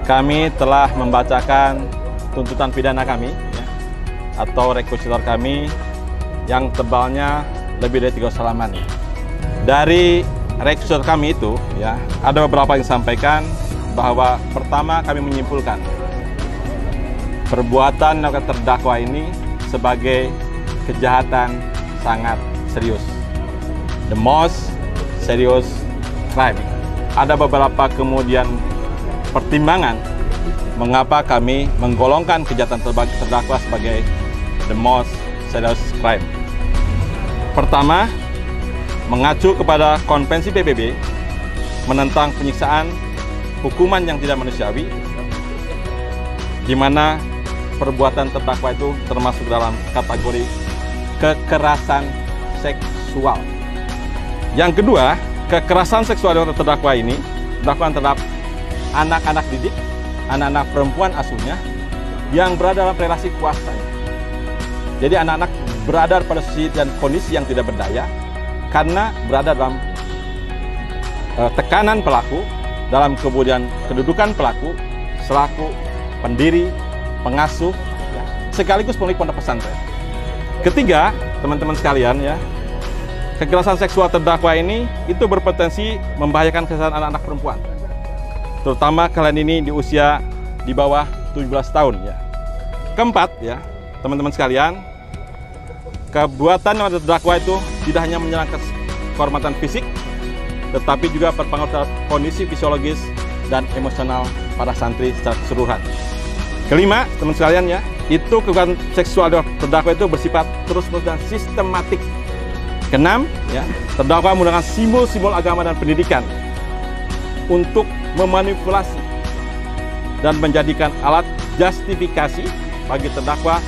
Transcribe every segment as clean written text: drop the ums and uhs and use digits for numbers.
kami telah membacakan tuntutan pidana kami ya, atau rekusitor kami yang tebalnya lebih dari 3 halaman. Dari rekusitor kami itu ya, ada beberapa yang disampaikan bahwa pertama kami menyimpulkan perbuatan terdakwa ini sebagai kejahatan sangat serius, the most serious crime. Ada beberapa kemudian pertimbangan mengapa kami menggolongkan kejahatan terdakwa sebagai the most serious crime. Pertama, mengacu kepada Konvensi PBB menentang penyiksaan, hukuman yang tidak manusiawi, di mana perbuatan terdakwa itu termasuk dalam kategori kekerasan seksual. Yang kedua, kekerasan seksual yang terdakwa ini dilakukan terhadap anak-anak didik, anak-anak perempuan asuhnya yang berada dalam relasi kuasa. Jadi anak-anak berada pada situasi dan kondisi yang tidak berdaya karena berada dalam tekanan pelaku, dalam kemudian kedudukan pelaku selaku pendiri, pengasuh, ya, sekaligus pemilik pondok pesantren. Ketiga, teman-teman sekalian ya, kekerasan seksual terdakwa ini itu berpotensi membahayakan kesehatan anak-anak perempuan, terutama kalian ini di usia di bawah 17 tahun ya. Keempat ya, teman-teman sekalian, perbuatan yang terdakwa itu tidak hanya menyerang kehormatan fisik, tetapi juga berpengaruh terhadap kondisi fisiologis dan emosional para santri secara keseluruhan. Kelima, teman sekalian ya, itu kekerasan seksual terdakwa itu bersifat terus-menerus dan sistematik. Keenam, ya, terdakwa menggunakan simbol-simbol agama dan pendidikan untuk memanipulasi dan menjadikan alat justifikasi bagi terdakwa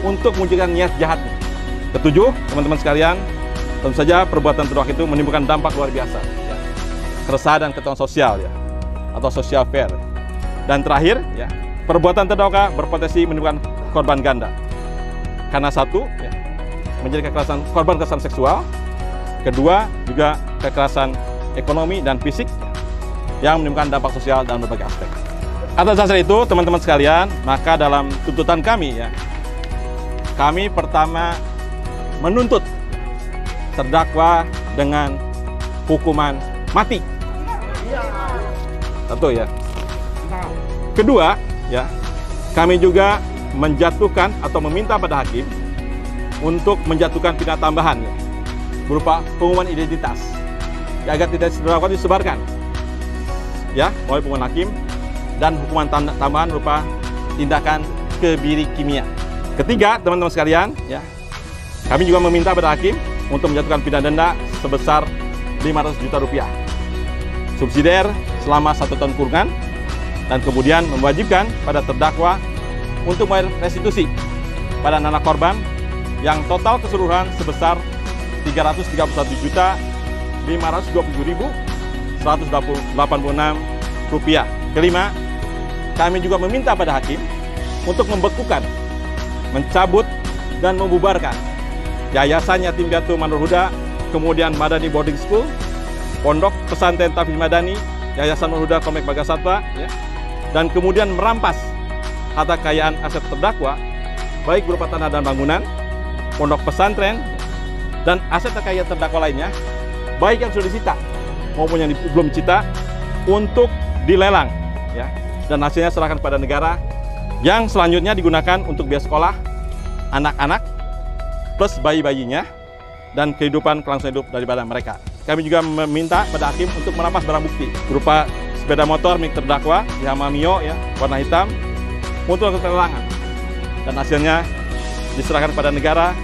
untuk mewujudkan niat jahatnya. Ketujuh, teman-teman sekalian, tentu saja perbuatan terdakwa itu menimbulkan dampak luar biasa, ya, keresahan dan ketakutan sosial, ya, atau social fear. Dan terakhir, ya, perbuatan terdakwa berpotensi menimbulkan korban ganda. Karena satu, ya, menjadi korban kekerasan seksual, kedua juga kekerasan ekonomi dan fisik yang menimbulkan dampak sosial dalam berbagai aspek. Atas dasar itu, teman-teman sekalian, maka dalam tuntutan kami ya, kami pertama menuntut terdakwa dengan hukuman mati. Satu ya. Kedua, ya, kami juga menjatuhkan atau meminta pada hakim untuk menjatuhkan pidana tambahan ya, berupa pengumuman identitas ya, agar tidak terdakwa disebarkan ya oleh pengumuman hakim, dan hukuman tambahan berupa tindakan kebiri kimia. Ketiga, teman-teman sekalian ya, kami juga meminta pada hakim untuk menjatuhkan pidana denda sebesar 500 juta rupiah subsidiar selama 1 tahun kurungan, dan kemudian mewajibkan pada terdakwa untuk membayar restitusi pada anak korban yang total keseluruhan sebesar 331.520.186 rupiah. Kelima, kami juga meminta pada hakim untuk membekukan, mencabut, dan membubarkan Yayasan Yatim Piatu Manur Huda, kemudian Madani Boarding School, Pondok Pesantren Tahfiz Madani, Yayasan Manur Huda Komplek Bagasatwa, ya, dan kemudian merampas harta kekayaan aset terdakwa, baik berupa tanah dan bangunan, pondok pesantren, dan aset kekayaan terdakwa lainnya, baik yang sudah disita maupun yang belum disita, untuk dilelang, ya, dan hasilnya serahkan pada negara, yang selanjutnya digunakan untuk biaya sekolah anak-anak plus bayi-bayinya dan kehidupan kelangsungan hidup daripada mereka. Kami juga meminta pada hakim untuk merampas barang bukti berupa sepeda motor milik terdakwa Yamaha Mio ya, warna hitam, untuk pelelangan, dan hasilnya diserahkan pada negara